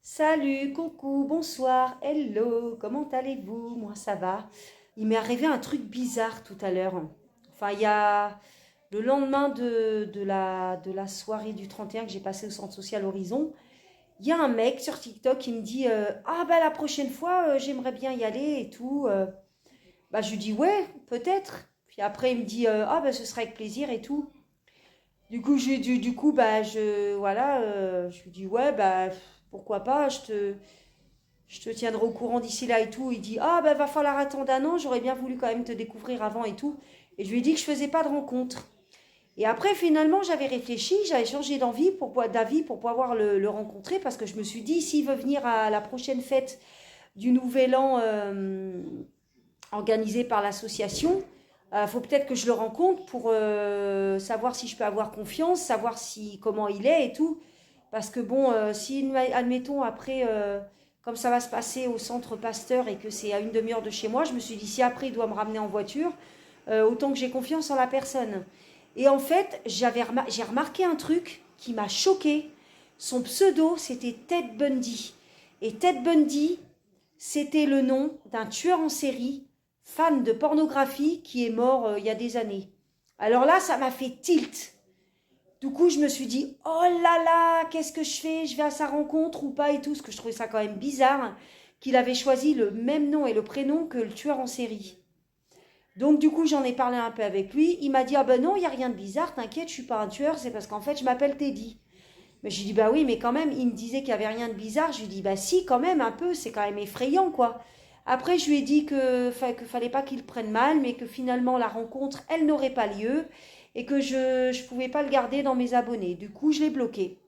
Salut, coucou, bonsoir, hello, comment allez-vous? Moi ça va. Il m'est arrivé un truc bizarre tout à l'heure. Enfin, il y a le lendemain de la soirée du 31 que j'ai passé au centre social Horizon, il y a un mec sur TikTok qui me dit ah bah la prochaine fois j'aimerais bien y aller et tout. Bah je lui dis ouais, peut-être. Puis après il me dit ah bah ce serait avec plaisir et tout. Du coup bah je lui dis ouais bah pourquoi pas, je te tiendrai au courant d'ici là et tout. Il dit ah bah va falloir attendre un an, j'aurais bien voulu quand même te découvrir avant et tout. Et je lui ai dit que je faisais pas de rencontre. Et après finalement j'avais réfléchi, j'avais changé d'avis pour pouvoir le rencontrer parce que je me suis dit s'il veut venir à la prochaine fête du Nouvel An organisée par l'association, faut peut-être que je le rencontre pour savoir si je peux avoir confiance, savoir si comment il est et tout. Parce que bon, si admettons après, comme ça va se passer au centre Pasteur et que c'est à une demi-heure de chez moi, je me suis dit si après il doit me ramener en voiture, autant que j'ai confiance en la personne. Et en fait, j'ai remarqué un truc qui m'a choqué. Son pseudo, c'était Ted Bundy. Et Ted Bundy, c'était le nom d'un tueur en série, fan de pornographie, qui est mort il y a des années. Alors là, ça m'a fait tilt. Du coup, je me suis dit, oh là là, qu'est-ce que je fais? Je vais à sa rencontre ou pas et tout, parce que je trouvais ça quand même bizarre qu'il avait choisi le même nom et le prénom que le tueur en série. Donc du coup, j'en ai parlé un peu avec lui. Il m'a dit, ah ben non, il n'y a rien de bizarre, t'inquiète, je suis pas un tueur, c'est parce qu'en fait, je m'appelle Teddy. Mais je lui dis, bah oui, mais quand même, il me disait qu'il n'y avait rien de bizarre. Je lui dis, bah si, quand même, un peu, c'est quand même effrayant, quoi. Après, je lui ai dit que fallait pas qu'il prenne mal, mais que finalement, la rencontre, elle n'aurait pas lieu et que je pouvais pas le garder dans mes abonnés. Du coup, je l'ai bloqué.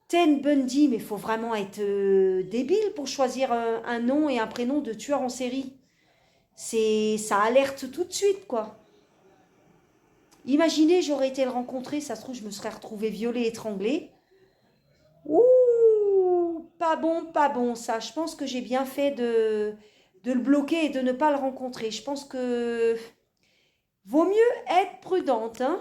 Ten Bundy, mais il faut vraiment être débile pour choisir un nom et un prénom de tueur en série. Ça alerte tout de suite, quoi. Imaginez, j'aurais été le rencontrer, ça se trouve, je me serais retrouvée violée, étranglée. Ouh, pas bon, pas bon, ça. Je pense que j'ai bien fait de le bloquer et de ne pas le rencontrer. Je pense que vaut mieux être prudente, hein.